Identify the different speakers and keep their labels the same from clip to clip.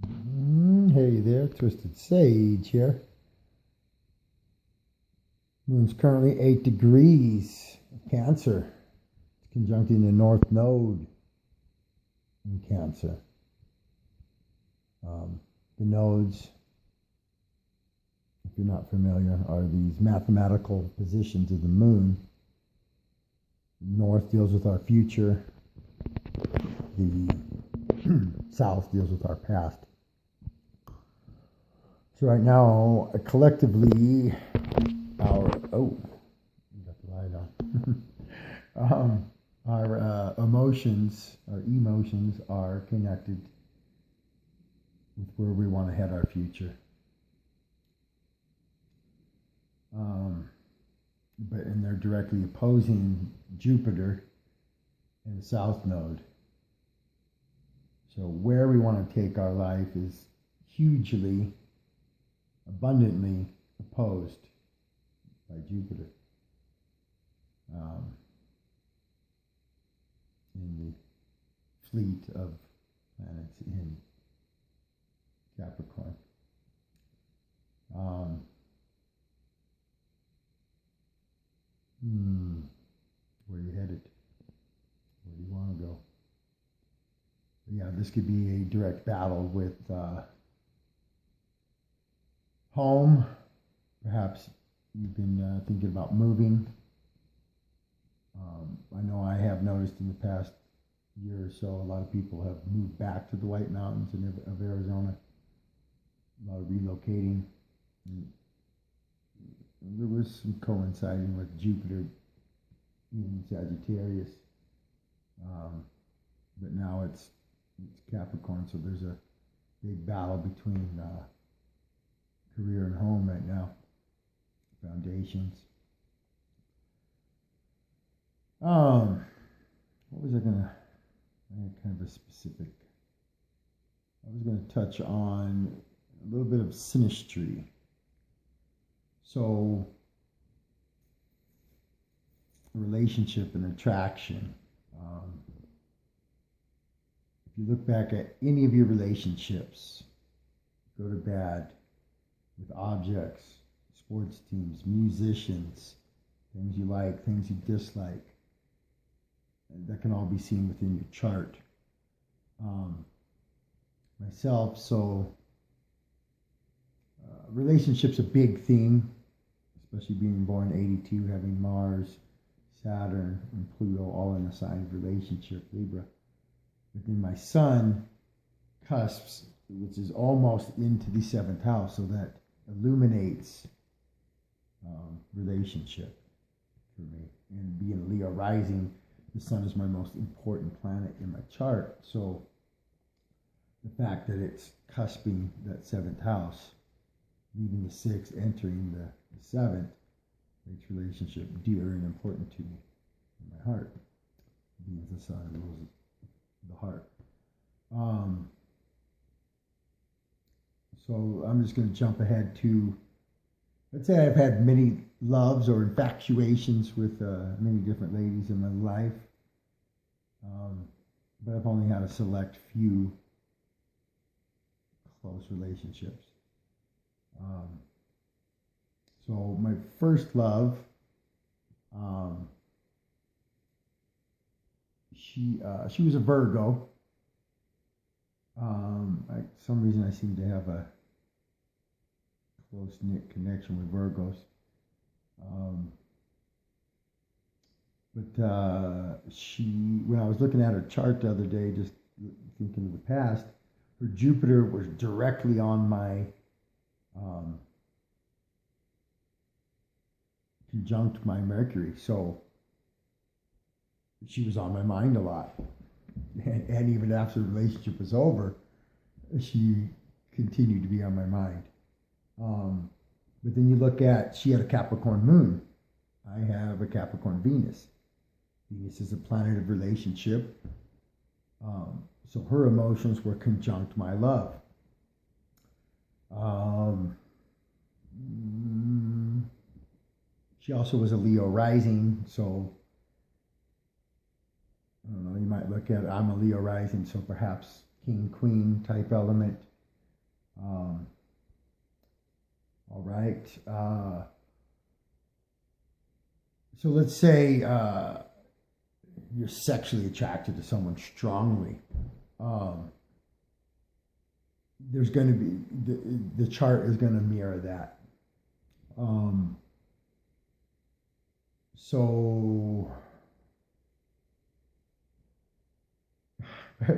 Speaker 1: Hey there, Twisted Sage here. Moon's currently 8 degrees of Cancer. It's conjuncting the North Node in Cancer. The nodes, if you're not familiar, are these mathematical positions of the Moon. North deals with our future. The South deals with our past. So right now, collectively, you got the light on. Our emotions are connected with where we want to head our future. And they're directly opposing Jupiter in the South Node. So where we want to take our life is hugely, abundantly opposed by Jupiter in the fleet of planets in Capricorn. Where are you headed? Where do you want to go? Yeah, this could be a direct battle with home. Perhaps you've been thinking about moving. I know I have noticed in the past year or so, a lot of people have moved back to the White Mountains of Arizona. A lot of relocating. And there was some coinciding with Jupiter in Sagittarius. But now it's Capricorn, so there's a big battle between career and home right now. Foundations. What was I gonna? Kind of a specific. I was gonna touch on a little bit of synastry. So, relationship and attraction. If you look back at any of your relationships, good or bad, with objects, sports teams, musicians, things you like, things you dislike, that can all be seen within your chart. Myself, so relationship's a big theme, especially being born in 82, having Mars, Saturn, and Pluto all in a sign of relationship, Libra. But then my Sun cusps, which is almost into the 7th house, so that illuminates relationship for me. And being a Leo rising, the Sun is my most important planet in my chart. So the fact that it's cusping that 7th house, leaving the 6th, entering the 7th, makes relationship dear and important to me in my heart. Being the Sun rules the heart. So I'm just going to jump ahead to, let's say I've had many loves or infatuations with many different ladies in my life, but I've only had a select few close relationships. So my first love, she was a Virgo. For some reason I seem to have a close-knit connection with Virgos. When I was looking at her chart the other day, just thinking of the past, her Jupiter was directly on my conjunct my Mercury, so she was on my mind a lot. And even after the relationship was over, she continued to be on my mind. But then you look at, she had a Capricorn moon. I have a Capricorn Venus. Venus is a planet of relationship. So her emotions were conjunct my love. She also was a Leo rising, so I don't know, you might look at it, I'm a Leo rising, so perhaps king, queen type element. Um, all right. So let's say you're sexually attracted to someone strongly. Um, there's going to be the chart is going to mirror that. Um, so I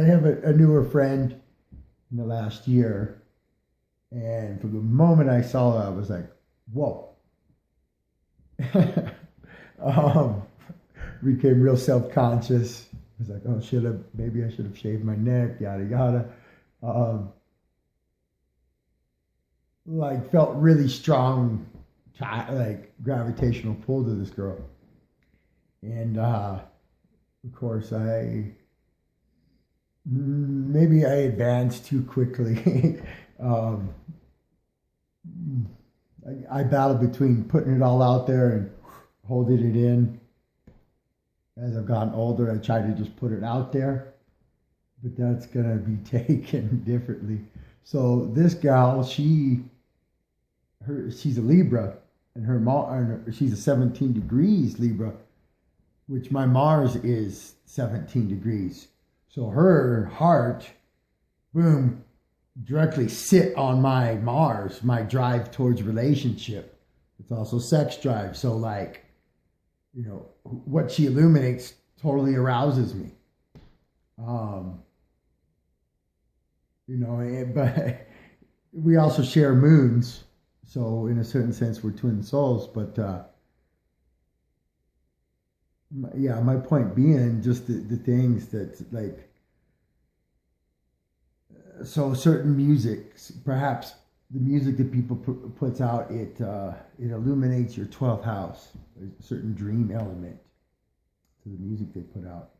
Speaker 1: have a newer friend in the last year, and from the moment I saw her, I was like, "Whoa!" um, became real self-conscious. I was like, "Oh, maybe I should have shaved my neck." Yada yada. Um, like felt really strong, like gravitational pull to this girl, and of course maybe I advanced too quickly. um, I battled between putting it all out there and holding it in. As I've gotten older, I try to just put it out there, but that's gonna be taken differently. So this gal, she's a Libra, and she's a 17 degrees Libra, which my Mars is 17 degrees. So her heart, boom, directly sit on my Mars, my drive towards relationship. It's also sex drive. So like, what she illuminates totally arouses me. But we also share moons. So in a certain sense, we're twin souls. But my point being just the things that like, so certain music, perhaps the music that people puts out, it illuminates your 12th house. There's a certain dream element to the music they put out.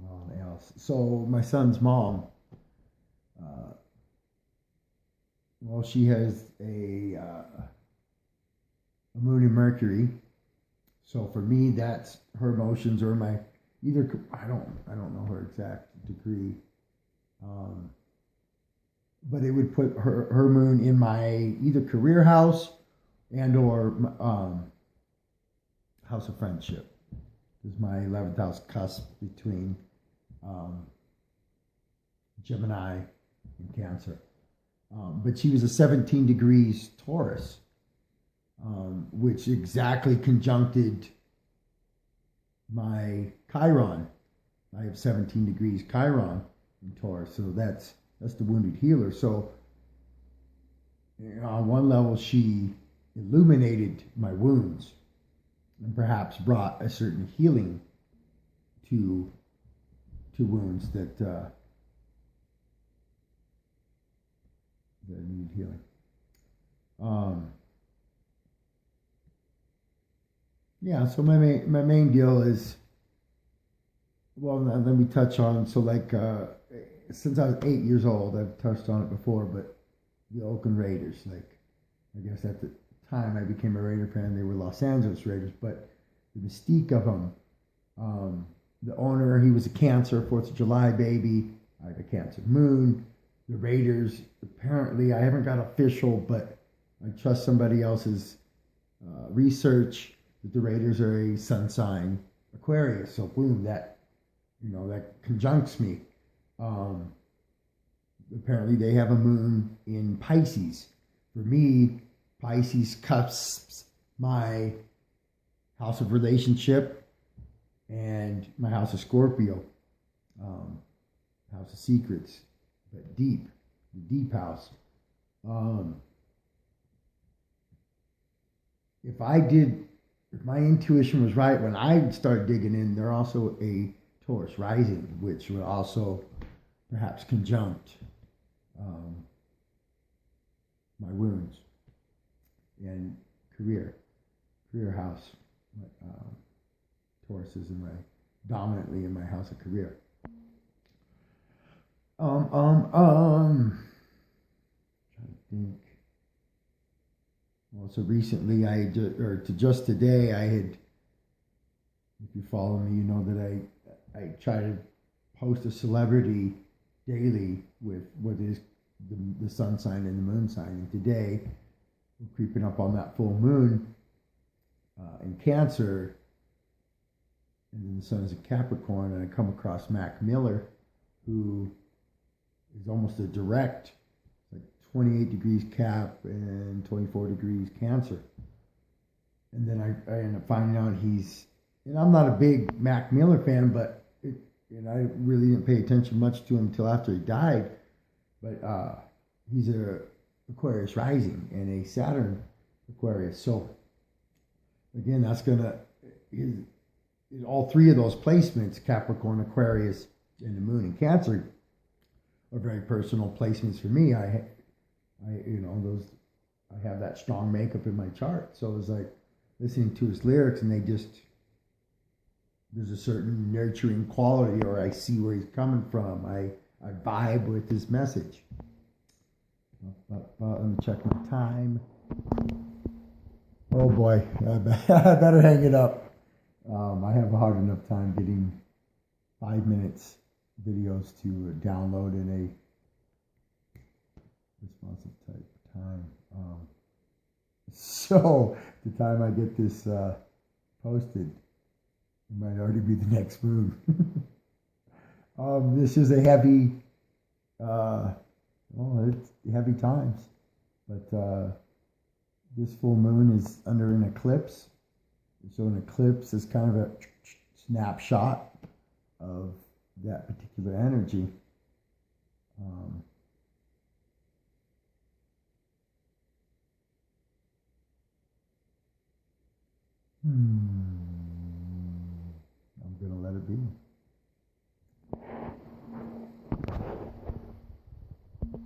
Speaker 1: What else? So my son's mom, well, she has a moon in Mercury. So for me, that's her emotions or my either. I don't know her exact degree, but it would put her moon in my either career house and or house of friendship. Is my 11th house cusp between Gemini and Cancer. But she was a 17 degrees Taurus, which exactly conjuncted my Chiron. I have 17 degrees Chiron in Taurus, so that's the wounded healer. So on one level, she illuminated my wounds and perhaps brought a certain healing to wounds that need healing. So my main deal is, well, let me touch on, so like since I was 8 years old, I've touched on it before, but the Oakland Raiders, like I guess at the time I became a Raider fan, they were Los Angeles Raiders, but the mystique of them, the owner, he was a Cancer, 4th of July baby, I have a Cancer moon. The Raiders, apparently, I haven't got official, but I trust somebody else's research that the Raiders are a sun sign Aquarius. So boom, that conjuncts me. Apparently, they have a moon in Pisces. For me, Pisces cusps my house of relationship and my house of Scorpio, house of secrets. But the deep house. If my intuition was right when I started digging in, they're also a Taurus rising, which would also perhaps conjunct my wounds and career house. Taurus is dominantly in my house of career. Trying to think. Well, so recently just today I had If you follow me, you know that I try to post a celebrity daily with what is the sun sign and the moon sign. And today, we're creeping up on that full moon in Cancer, and then the sun is in Capricorn, and I come across Mac Miller, who is almost a direct, like 28 degrees Cap and 24 degrees Cancer. And then I end up finding out and I'm not a big Mac Miller fan, but and I really didn't pay attention much to him until after he died. But he's a Aquarius rising and a Saturn Aquarius. So again, that's gonna all three of those placements, Capricorn, Aquarius, and the Moon in Cancer, are very personal placements for me. I have that strong makeup in my chart. So it was like listening to his lyrics, and there's a certain nurturing quality, or I see where he's coming from. I vibe with his message. Let me check my time. Oh boy, I better hang it up. I have a hard enough time getting 5 minutes videos to download in a responsive type time. So the time I get this posted, it might already be the next moon. This is a heavy, it's heavy times. But this full moon is under an eclipse. So an eclipse is kind of a snapshot of that particular energy. I'm going to let it be.